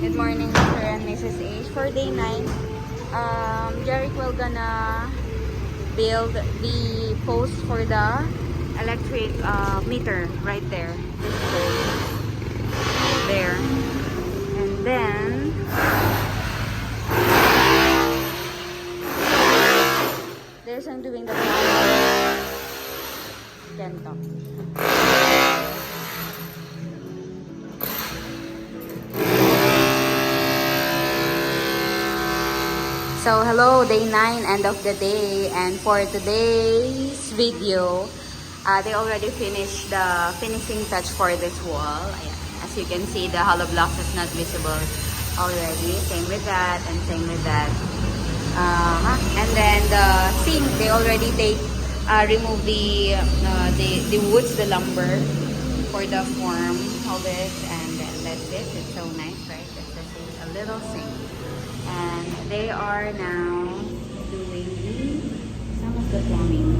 Good morning, Mr. and Mrs. H. For day 9, Jeric will gonna build the post for the electric meter right there. This pole. There. And then there's one doing the ganito. So hello, day 9, end of the day, and for today's video, they already finished the finishing touch for this wall. Ayan. As you can see, the hollow blocks is not visible already. Same with that, and same with that. And then the sink, they already remove the woods, the lumber for the form of it, and then that's it. It's so nice, right? It's just a little sink. And they are now doing some of the plumbing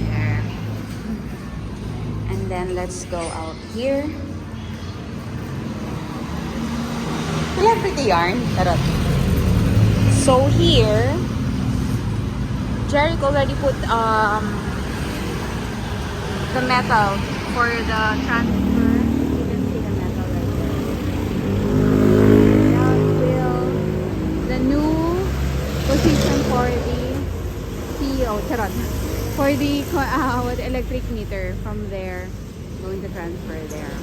there. And then let's go out here. We have pretty yarn. Tarot. So here, Jeric already put the metal for the transfer. You can see the metal right there. Now it will the new position for the CEO, charot, for the electric meter from there, going to transfer there.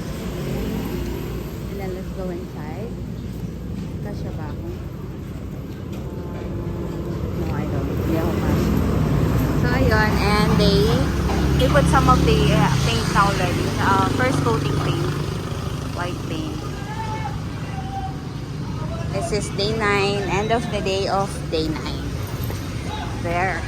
And then let's go inside. Kasya ba ako? No, I don't. Hindi ako kasya. So, ayun. And they put some of the paint now already. First coating paint. White paint. This is day 9. End of the day of day 9. There.